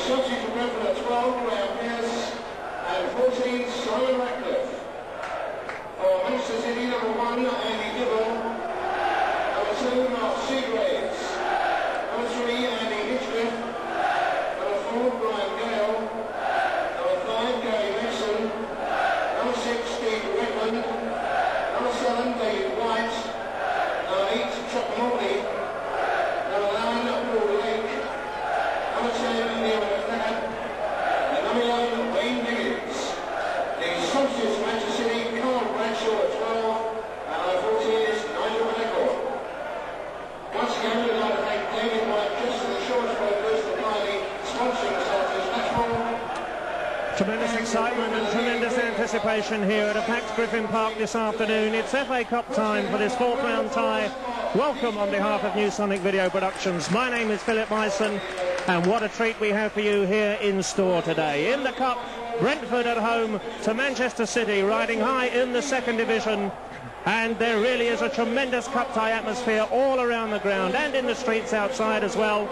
substitute for Brentford at 12, Graham Pierce, and 14, Simon Ratcliffe. For Manchester City, number 1, Andy Dibble. Number 2, Mark Seagraves. Number 3, Andy Hitchcliffe. Number 4, Brian Gale. Number 5, Gary Mason. Number 6, Steve Redmond. Number 7, David White. Number 8, Chuck Morley. Number 9, Paul Lake. Number 10, Neil McNabb. And number 11, Wayne Diggins. The substitutes for Manchester City, Carl Bradshaw at 12, and number 14 is Nigel McNabb. Once again, we'd like to thank David White, just as the shortest brokers for kindly sponsoring the Celtics National. Tremendous excitement and tremendous anticipation here at a packed Griffin Park this afternoon. It's FA Cup time for this fourth round tie. Welcome on behalf of New Sonic Video Productions. My name is Philip Myson, and what a treat we have for you here in store today. In the Cup, Brentford at home to Manchester City, riding high in the second division. And there really is a tremendous cup tie atmosphere all around the ground and in the streets outside as well.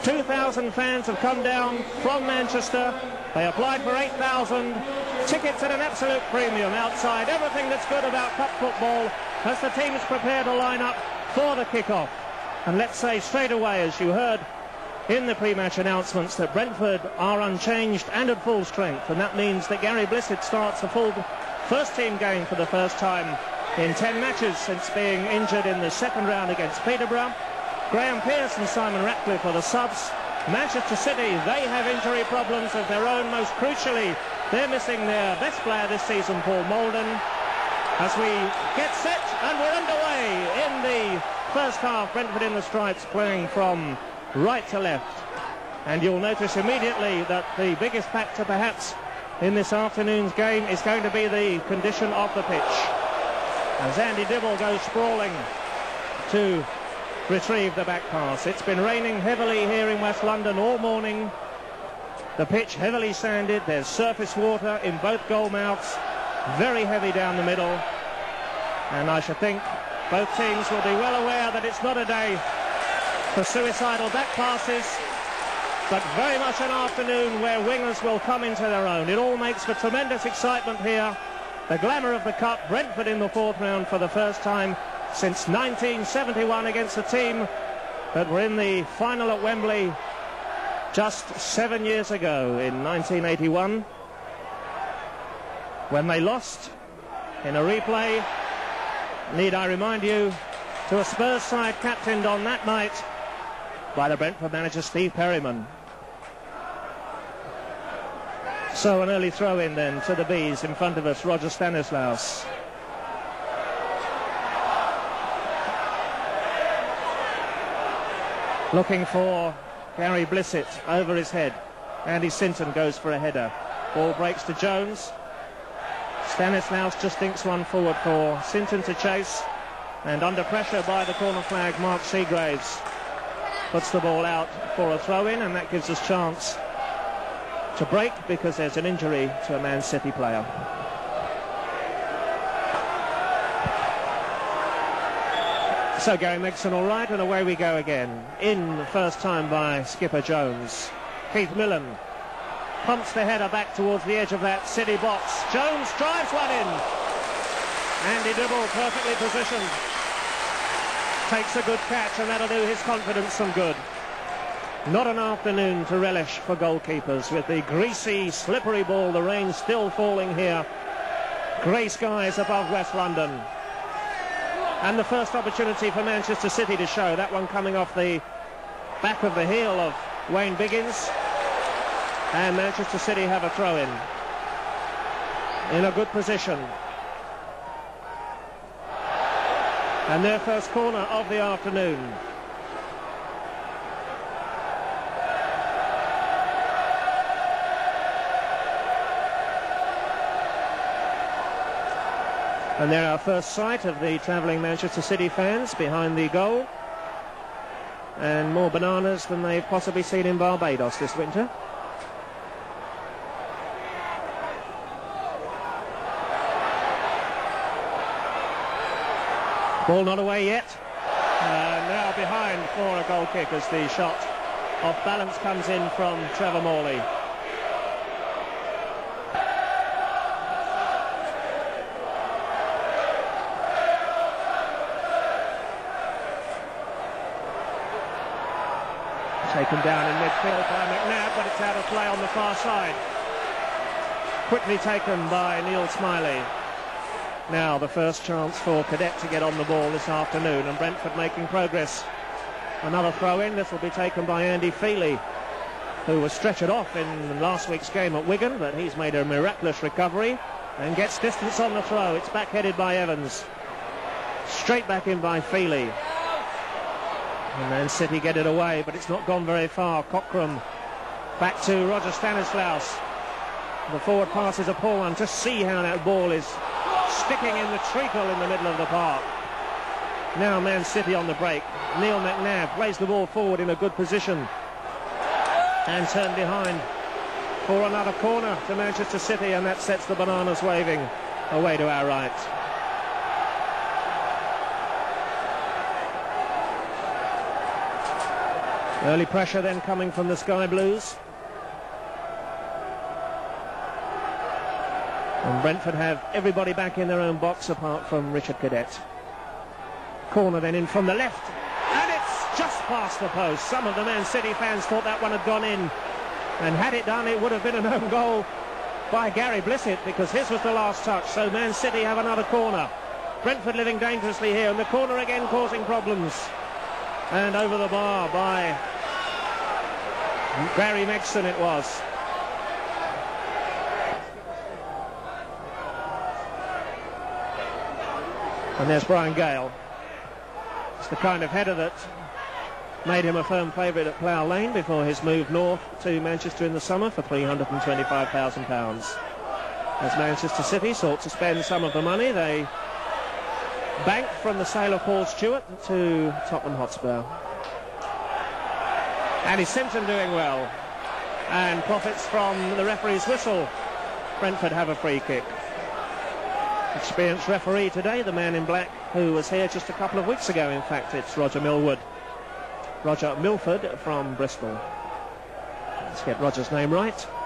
2,000 fans have come down from Manchester. They applied for 8,000. Tickets at an absolute premium outside. Everything that's good about cup football as the teams prepare to line up for the kick-off. And let's say straight away, as you heard in the pre-match announcements, that Brentford are unchanged and at full strength. And that means that Gary Blissett starts a full first-team game for the first time in 10 matches since being injured in the second round against Peterborough. Graham Pierce and Simon Ratcliffe are the subs. Manchester City, they have injury problems of their own. Most crucially, they're missing their best player this season, Paul Molden. As we get set and we're underway in the first half, Brentford in the stripes playing from right to left. And you'll notice immediately that the biggest factor perhaps in this afternoon's game is going to be the condition of the pitch, as Andy Dibble goes sprawling to retrieve the back pass. It's been raining heavily here in West London all morning. The pitch heavily sanded. There's surface water in both goal mouths, very heavy down the middle. And I should think both teams will be well aware that it's not a day for suicidal back passes, but very much an afternoon where wingers will come into their own. It all makes for tremendous excitement here. The glamour of the Cup, Brentford in the fourth round for the first time since 1971 against a team that were in the final at Wembley just 7 years ago in 1981, when they lost in a replay, need I remind you, to a Spurs side captained on that night by the Brentford manager Steve Perryman. So an early throw in then to the Bees. In front of us, Roger Stanislaus. Looking for Gary Blissett over his head. Andy Sinton goes for a header. Ball breaks to Jones. Stanislaus just thinks one forward for Sinton to chase. And under pressure by the corner flag, Mark Seagraves puts the ball out for a throw-in, and that gives us chance to break because there's an injury to a Man City player. So Gary Megson all right, and away we go again. In the first time by skipper Jones. Keith Millen pumps the header back towards the edge of that City box. Jones drives one in. Andy Dibble perfectly positioned. Takes a good catch, and that'll do his confidence some good. Not an afternoon to relish for goalkeepers with the greasy, slippery ball. The rain still falling here. Grey skies above West London. And the first opportunity for Manchester City to show. That one coming off the back of the heel of Wayne Biggins. And Manchester City have a throw-in. In a good position. And their first corner of the afternoon. And they're our first sight of the travelling Manchester City fans behind the goal. And more bananas than they've possibly seen in Barbados this winter. Ball not away yet. Now behind for a goal kick as the shot Off balance comes in from Trevor Morley. Taken down in midfield by McNabb, but it's out of play on the far side. Quickly taken by Neil Smiley. Now the first chance for Cadet to get on the ball this afternoon, and Brentford making progress. Another throw-in. This will be taken by Andy Feely, who was stretchered off in last week's game at Wigan, but he's made a miraculous recovery and gets distance on the throw. It's back-headed by Evans. Straight back in by Feely. And Man City get it away, but it's not gone very far. Cockram back to Roger Stanislaus. The forward pass is a poor one. Just see how that ball is sticking in the treacle in the middle of the park. Now Man City on the break. Neil McNabb plays the ball forward in a good position and turned behind for another corner to Manchester City, and that sets the bananas waving away to our right. Early pressure then coming from the Sky Blues. And Brentford have everybody back in their own box apart from Richard Cadet. Corner then in from the left, and it's just past the post. Some of the Man City fans thought that one had gone in, and had it done it would have been an own goal by Gary Blissett, because his was the last touch. So Man City have another corner. Brentford living dangerously here, and the corner again causing problems. And over the bar by Barry Megson it was. And there's Brian Gale. It's the kind of header that made him a firm favourite at Plough Lane before his move north to Manchester in the summer for £325,000. As Manchester City sought to spend some of the money they banked from the sale of Paul Stewart to Tottenham Hotspur. Andy Simpson doing well, and profits from the referee's whistle. Brentford have a free kick. Experienced referee today, the man in black who was here just a couple of weeks ago. In fact, it's Roger Milford from Bristol. Let's get Roger's name right.